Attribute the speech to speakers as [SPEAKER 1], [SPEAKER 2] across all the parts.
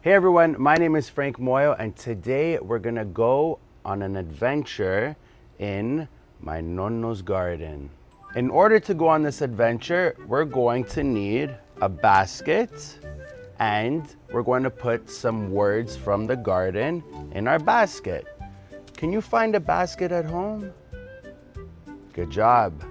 [SPEAKER 1] Hey everyone, my name is Frank Moyo, and today we're gonna go on an adventure in my Nonno's garden. In order to go on this adventure, we're going to need a basket and we're going to put some words from the garden in our basket. Can you find a basket at home? Good job.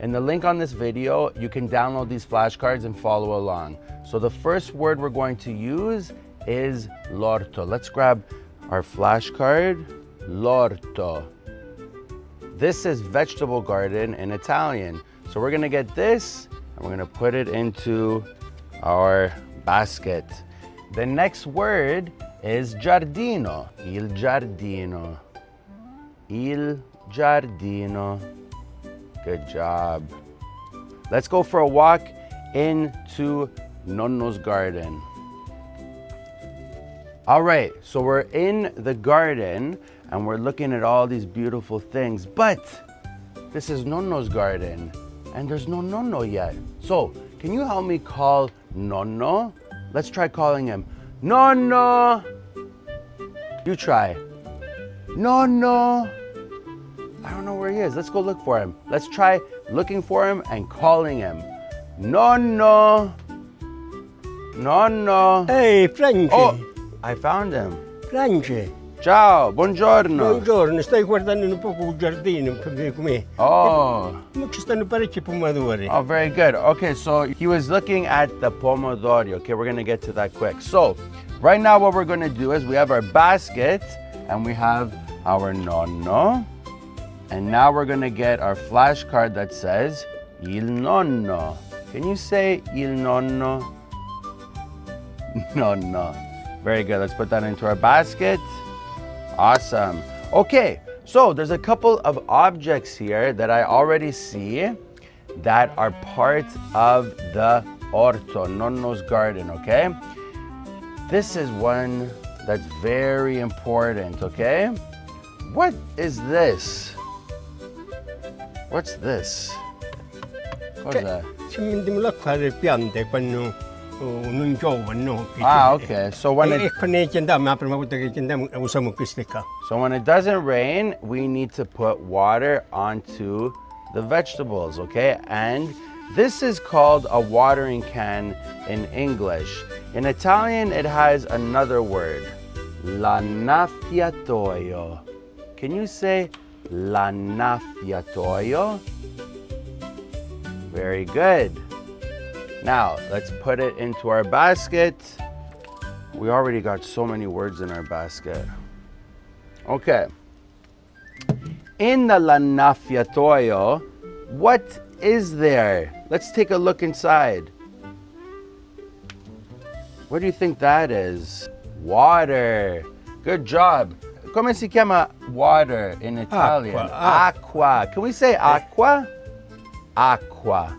[SPEAKER 1] In the link on this video, you can download these flashcards and follow along. So the first word we're going to use is l'orto. Let's grab our flashcard, l'orto. This is vegetable garden in Italian. So we're gonna get this and we're gonna put it into our basket. The next word is giardino, il giardino, il giardino. Good job. Let's go for a walk into Nonno's garden. All right, so we're in the garden and we're looking at all these beautiful things, but this is Nonno's garden and there's no Nonno yet. So can you help me call Nonno? Let's try calling him. Nonno! You try. Nonno! I don't know where he is. Let's go look for him. Let's try looking for him and calling him. Nonno! Nonno!
[SPEAKER 2] Hey, Frank!
[SPEAKER 1] Oh! I found him.
[SPEAKER 2] Frank!
[SPEAKER 1] Ciao, buongiorno.
[SPEAKER 2] Buongiorno, stai guardando un po' il giardino, com'è?
[SPEAKER 1] Oh.
[SPEAKER 2] Ma ci stanno parecchi pomodori.
[SPEAKER 1] Oh, very good. Okay, so he was looking at the pomodori. Okay, we're gonna get to that quick. So, right now what we're gonna do is we have our basket and we have our nonno. And now we're gonna get our flashcard that says il nonno. Can you say il nonno? Nonno. Very good. Let's put that into our basket. Awesome. Okay, so there's a couple of objects here that I already see that are part of the orto, Nonno's garden, okay? This is one that's very important, okay? What is this? What's this? What's that?
[SPEAKER 2] Ci mettiamo l'acqua alle piante quando non giovano.
[SPEAKER 1] Ah, okay. So when it
[SPEAKER 2] quando ci andiamo, la prima volta che ci andiamo usiamo queste qua.
[SPEAKER 1] So when it doesn't rain, we need to put water onto the vegetables, okay? And this is called a watering can in English. In Italian, it has another word, l'annaffiatoio. Can you say l'annaffiatoio? Very good. Now, let's put it into our basket. We already got so many words in our basket. Okay. In the l'annaffiatoio, what is there? Let's take a look inside. What do you think that is? Water. Good job. Come si chiama water in Italian? Acqua. Can we say acqua? Acqua.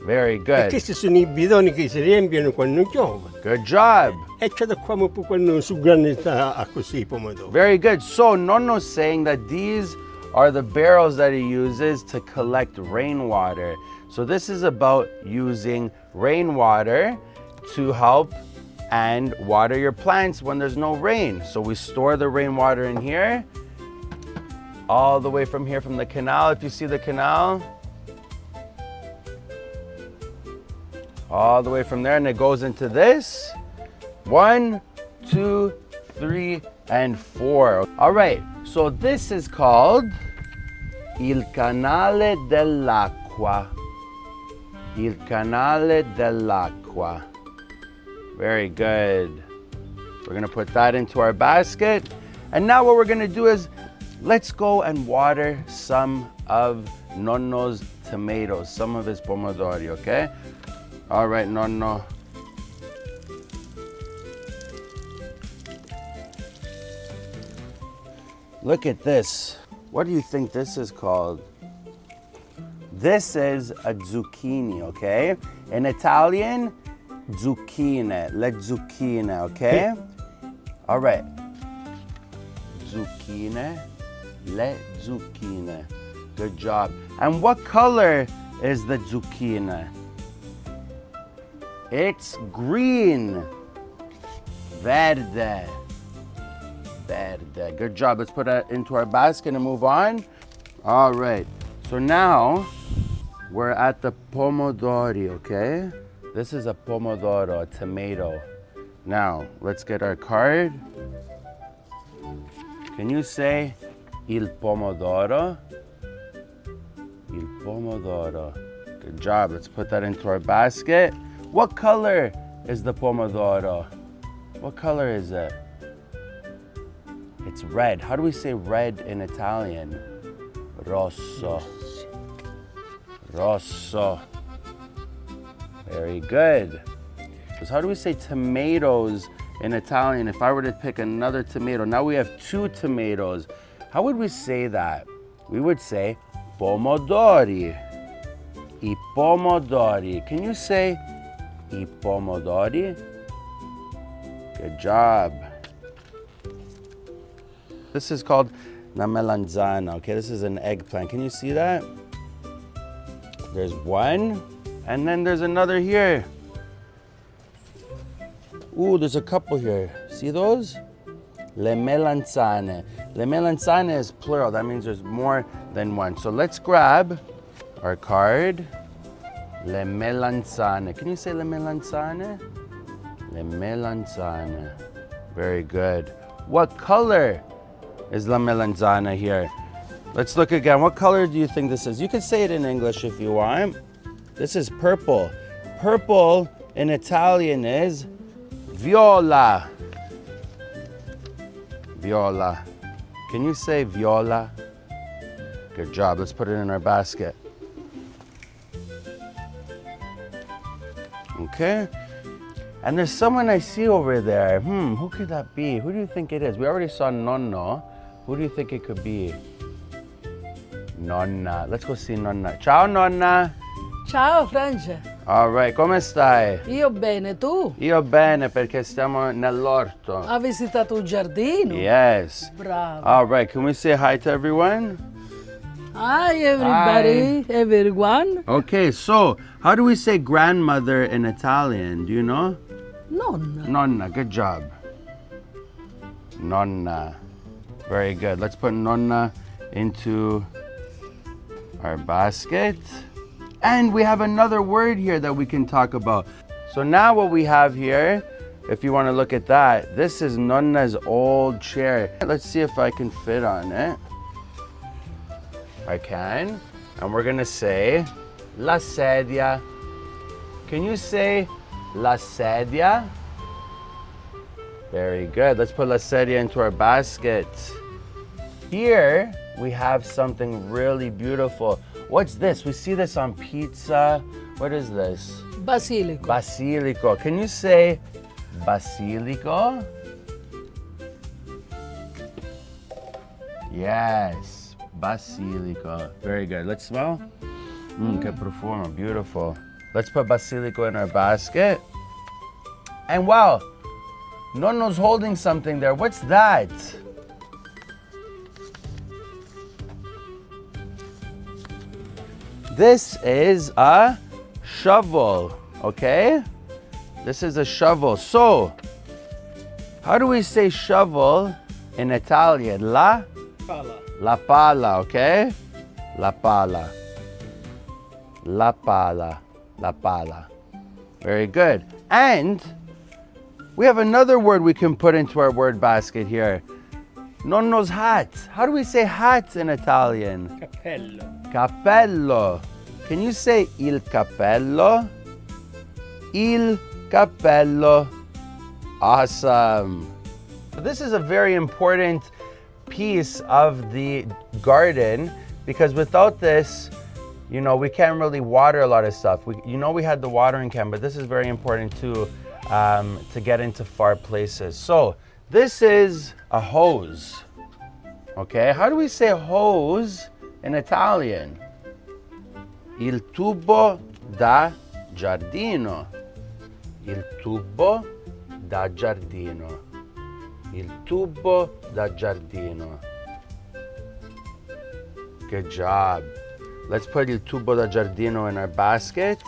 [SPEAKER 1] Very good.
[SPEAKER 2] E questi sono I bidoni che si riempiono quando piove.
[SPEAKER 1] Good job.
[SPEAKER 2] E c'è da qua un po' quando su grande sta così pomodoro.
[SPEAKER 1] Very good. So Nonno's saying that these are the barrels that he uses to collect rainwater. So this is about using rainwater to help and water your plants when there's no rain. So we store the rainwater in here, all the way from here from the canal. If you see the canal, all the way from there, and it goes into this. 1, 2, 3, and 4. All right, so this is called il canale dell'acqua. Il canale dell'acqua. Very good. We're gonna put that into our basket. And now what we're gonna do is, let's go and water some of Nonno's tomatoes, some of his pomodori, okay? All right, Nonno. Look at this. What do you think this is called? This is a zucchini, okay? In Italian, zucchine, le zucchine, okay? All right. Zucchine, le zucchine. Good job. And what color is the zucchine? It's green. Verde. Verde. Good job. Let's put that into our basket and move on. All right. So now we're at the pomodori, okay? This is a pomodoro, a tomato. Now, let's get our card. Can you say il pomodoro? Il pomodoro. Good job. Let's put that into our basket. What color is the pomodoro? What color is it? It's red. How do we say red in Italian? Rosso. Rosso. Very good. So how do we say tomatoes in Italian? If I were to pick another tomato, now we have 2 tomatoes. How would we say that? We would say pomodori. I pomodori. Can you say I pomodori? Good job. This is called la melanzana, okay? This is an eggplant. Can you see that? There's one, and then there's another here. Ooh, there's a couple here. See those? Le melanzane. Le melanzane is plural. That means there's more than one. So let's grab our card. Le melanzane. Can you say le melanzane? Le melanzane. Very good. What color is la melanzana here? Let's look again. What color do you think this is? You can say it in English if you want. This is purple. Purple in Italian is viola. Viola. Can you say viola? Good job. Let's put it in our basket. Okay. And there's someone I see over there. Who could that be? Who do you think it is? We already saw Nonno. Who do you think it could be? Nonna. Let's go see Nonna. Ciao, Nonna.
[SPEAKER 3] Ciao Francia,
[SPEAKER 1] All right, come stai?
[SPEAKER 3] io bene, tu?
[SPEAKER 1] Io bene perché stiamo nell'orto.
[SPEAKER 3] Ha visitato un giardino?
[SPEAKER 1] Yes.
[SPEAKER 3] Bravo.
[SPEAKER 1] All right, can we say hi to everyone?
[SPEAKER 3] Hi everybody, everyone.
[SPEAKER 1] Okay, so how do we say grandmother in Italian? Do you know?
[SPEAKER 3] Nonna.
[SPEAKER 1] Nonna, good job. Nonna. Very good. Let's put Nonna into our basket. And we have another word here that we can talk about. So now what we have here, if you want to look at that, this is Nonna's old chair. Let's see if I can fit on it. I can. And we're going to say la sedia. Can you say la sedia? Very good. Let's put la sedia into our basket. Here we have something really beautiful. What's this? We see this on pizza. What is this?
[SPEAKER 3] Basilico.
[SPEAKER 1] Basilico. Can you say basilico? Yes, basilico. Very good. Let's smell. Que profumo. Beautiful. Let's put basilico in our basket. And wow, Nonno's holding something there. What's that? This is a shovel, okay? This is a shovel. So, how do we say shovel in Italian? La pala, okay? La pala. La pala. La pala. Very good. And we have another word we can put into our word basket here. Nonno's hat. How do we say hat in Italian?
[SPEAKER 2] Cappello.
[SPEAKER 1] Cappello. Can you say il cappello? Il cappello. Awesome. This is a very important piece of the garden because without this, you know, we can't really water a lot of stuff. We had the watering can, but this is very important too to get into far places. So this is a hose. Okay, how do we say hose in Italian? Il tubo da giardino. Il tubo da giardino. Il tubo da giardino. Good job. Let's put il tubo da giardino in our basket.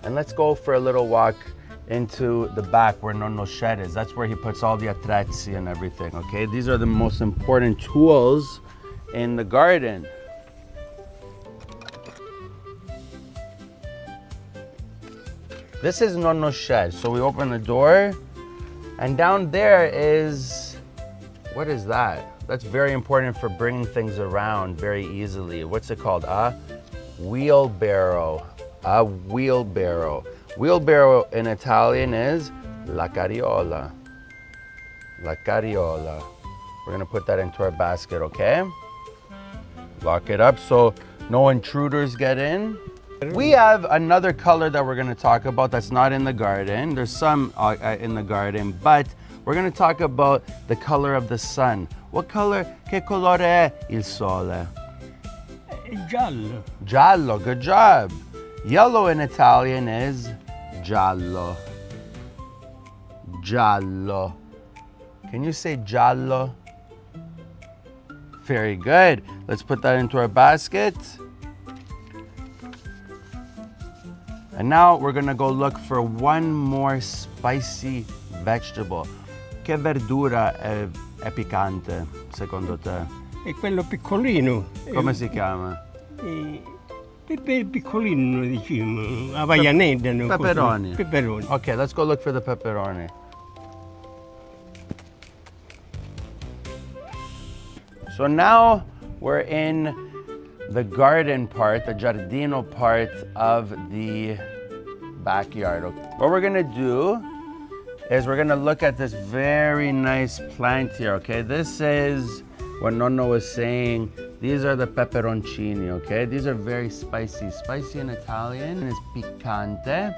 [SPEAKER 1] And let's go for a little walk into the back where Nonno's shed is. That's where he puts all the attrezzi and everything, okay? These are the most important tools in the garden. This is Nonno's shed. So we open the door, and down there is, what is that? That's very important for bringing things around very easily. What's it called? A wheelbarrow. A wheelbarrow. Wheelbarrow in Italian is la carriola. La carriola. We're gonna put that into our basket, okay? Lock it up so no intruders get in. We have another color that we're gonna talk about that's not in the garden. There's some in the garden, but we're gonna talk about the color of the sun. What color? Che colore è il sole?
[SPEAKER 2] Giallo.
[SPEAKER 1] Giallo, good job. Yellow in Italian is giallo. Giallo. Can you say giallo? Very good. Let's put that into our basket. And now we're gonna go look for one more spicy vegetable. Che verdura è piccante, secondo te?
[SPEAKER 2] E quello piccolino.
[SPEAKER 1] Come si chiama?
[SPEAKER 2] Pepe piccolino, diciamo. Avaianeda. No?
[SPEAKER 1] Pepperoni.
[SPEAKER 2] Pepperoni.
[SPEAKER 1] Okay, let's go look for the pepperoni. So now we're in the garden part, the giardino part of the backyard. What we're gonna do is we're gonna look at this very nice plant here, okay? This is what Nonno was saying. These are the peperoncini, okay? These are very spicy. Spicy in Italian is piccante,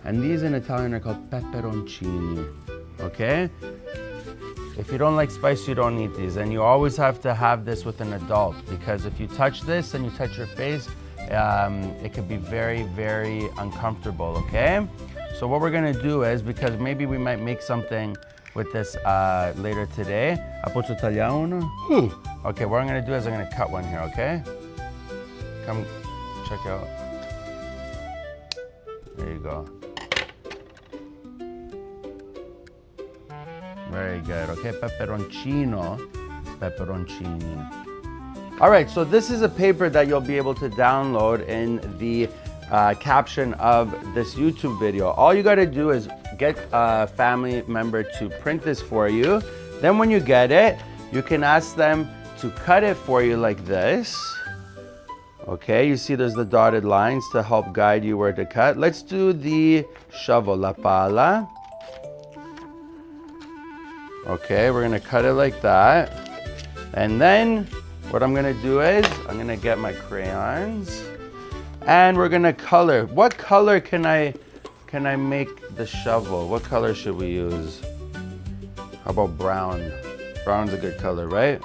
[SPEAKER 1] and these in Italian are called peperoncini, okay? If you don't like spice, you don't eat these. And you always have to have this with an adult, because if you touch this and you touch your face, it could be very, very uncomfortable, okay? So what we're gonna do is, because maybe we might make something with this later today. Posso tagliare uno? Okay, what I'm gonna do is I'm gonna cut one here, okay? Come check out. There you go. Very good, okay? Peperoncino, pepperoncini. All right, so this is a paper that you'll be able to download in the caption of this YouTube video. All you gotta do is get a family member to print this for you. Then when you get it, you can ask them to cut it for you like this. Okay, you see there's the dotted lines to help guide you where to cut. Let's do the shovel, la pala. Okay, we're gonna cut it like that. And then what I'm gonna do is I'm gonna get my crayons and we're gonna color. What color can I make the shovel? What color should we use? How about brown? Brown's a good color, right?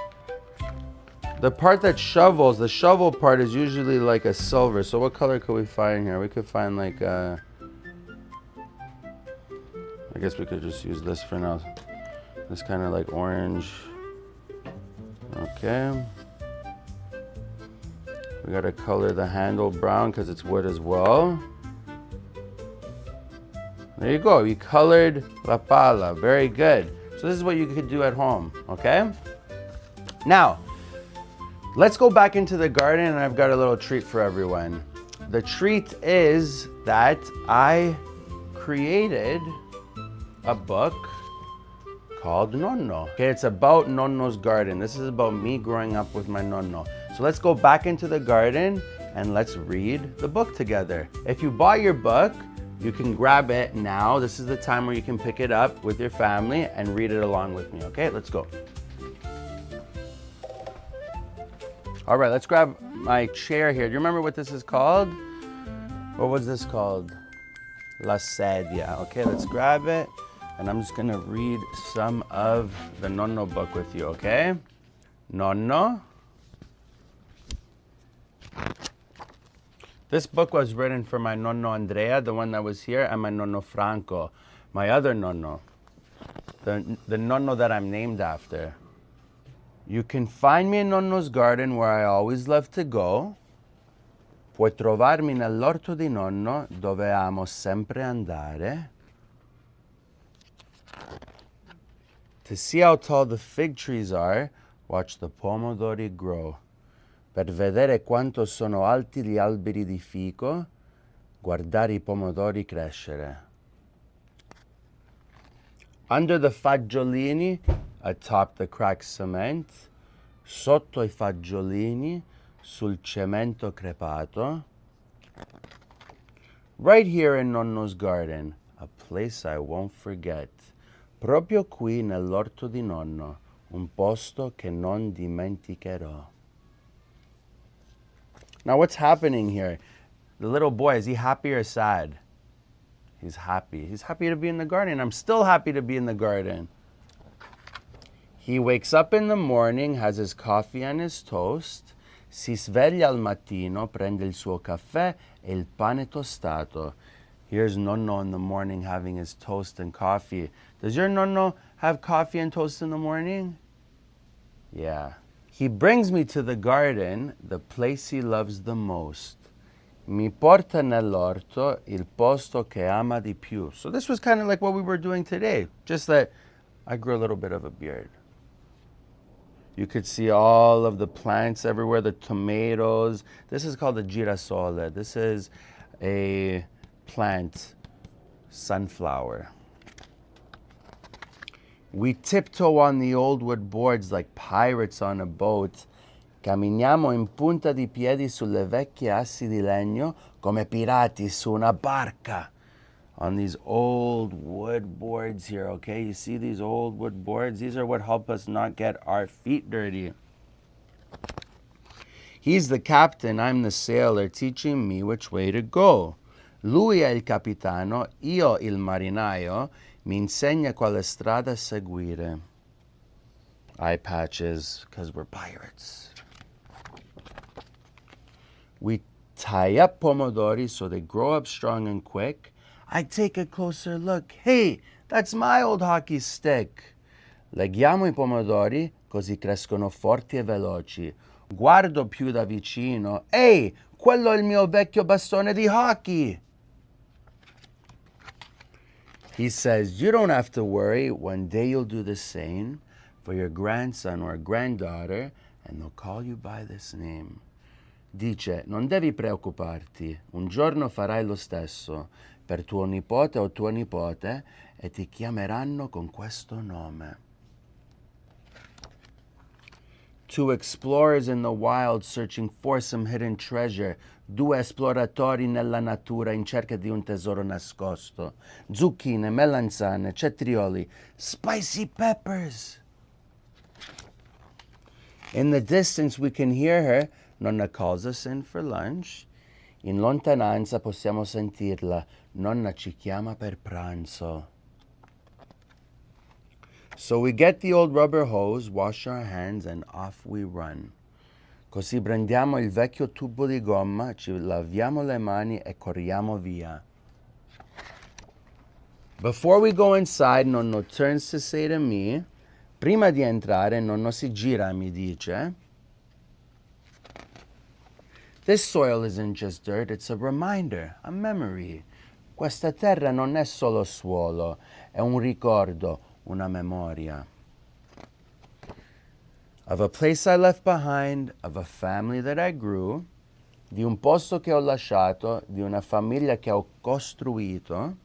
[SPEAKER 1] The part that shovels, the shovel part is usually like a silver. So what color could we find here? We could find like I guess we could just use this for now. This kind of like orange. Okay. We gotta color the handle brown because it's wood as well. There you go, you colored la pala, very good. So this is what you could do at home, okay? Now, let's go back into the garden and I've got a little treat for everyone. The treat is that I created a book called Nonno. Okay, it's about Nonno's garden. This is about me growing up with my Nonno. So let's go back into the garden and let's read the book together. If you bought your book, you can grab it now. This is the time where you can pick it up with your family and read it along with me, okay? Let's go. All right, let's grab my chair here. Do you remember what this is called? What was this called? La sedia. Okay, let's grab it. And I'm just gonna read some of the Nonno book with you, okay? Nonno. This book was written for my Nonno Andrea, the one that was here, and my Nonno Franco, my other Nonno, the Nonno that I'm named after. You can find me in Nonno's garden where I always love to go. Puoi trovarmi nell'orto di Nonno dove amo sempre andare. To see how tall the fig trees are, watch the pomodori grow. Per vedere quanto sono alti gli alberi di fico, guardare I pomodori crescere. Under the fagiolini, atop the cracked cement, sotto I fagiolini, sul cemento crepato. Right here in Nonno's garden, a place I won't forget. Proprio qui nell'orto di nonno, un posto che non dimenticherò. Now what's happening here? The little boy, is he happy or sad? He's happy. He's happy to be in the garden. I'm still happy to be in the garden. He wakes up in the morning, has his coffee and his toast. Si sveglia al mattino, prende il suo caffè e il pane tostato. Here's Nonno in the morning having his toast and coffee. Does your Nonno have coffee and toast in the morning? Yeah. He brings me to the garden, the place he loves the most. Mi porta nell'orto, il posto che ama di più. So this was kind of like what we were doing today, just that I grew a little bit of a beard. You could see all of the plants everywhere, the tomatoes. This is called a girasole. This is a plant, sunflower. We tiptoe on the old wood boards like pirates on a boat. Camminiamo in punta di piedi sulle vecchie assi di legno come pirati su una barca. On these old wood boards here, okay? You see these old wood boards? These are what help us not get our feet dirty. He's the captain, I'm the sailor, teaching me which way to go. Lui è il capitano, io il marinaio, mi insegna quale strada seguire. Eye patches, because we're pirates. We tie up pomodori so they grow up strong and quick. I take a closer look. Hey, that's my old hockey stick. Leghiamo I pomodori così crescono forti e veloci. Guardo più da vicino. Ehi, quello è il mio vecchio bastone di hockey. He says, you don't have to worry. One day you'll do the same for your grandson or granddaughter, and they'll call you by this name. Dice, non devi preoccuparti. Un giorno farai lo stesso per tuo nipote o tua nipote e ti chiameranno con questo nome. Two explorers in the wild searching for some hidden treasure. Due esploratori nella natura in cerca di un tesoro nascosto. Zucchine, melanzane, cetrioli, spicy peppers. In the distance we can hear her. Nonna calls us in for lunch. In lontananza possiamo sentirla. Nonna ci chiama per pranzo. So we get the old rubber hose, wash our hands, and off we run. Così prendiamo il vecchio tubo di gomma, ci laviamo le mani e corriamo via. Before we go inside, Nonno turns to say to me, prima di entrare, Nonno si gira e mi dice, this soil isn't just dirt, it's a reminder, a memory. Questa terra non è solo suolo, è un ricordo, una memoria. Of a place I left behind, of a family that I grew, di un posto che ho lasciato, di una famiglia che ho costruito.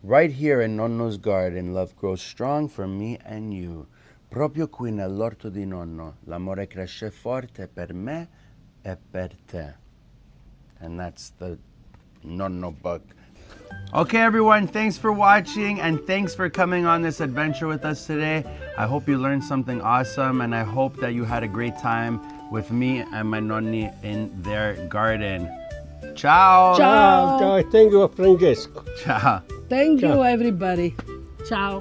[SPEAKER 1] Right here in Nonno's garden, love grows strong for me and you. Proprio qui nell'orto di Nonno, l'amore cresce forte per me e per te. And that's the Nonno book. Okay, everyone, thanks for watching and thanks for coming on this adventure with us today. I hope you learned something awesome and I hope that you had a great time with me and my nonni in their garden. Ciao!
[SPEAKER 3] Ciao!
[SPEAKER 2] Ciao, thank you Francesco.
[SPEAKER 1] Ciao!
[SPEAKER 3] Thank
[SPEAKER 2] Ciao.
[SPEAKER 3] you, everybody. Ciao.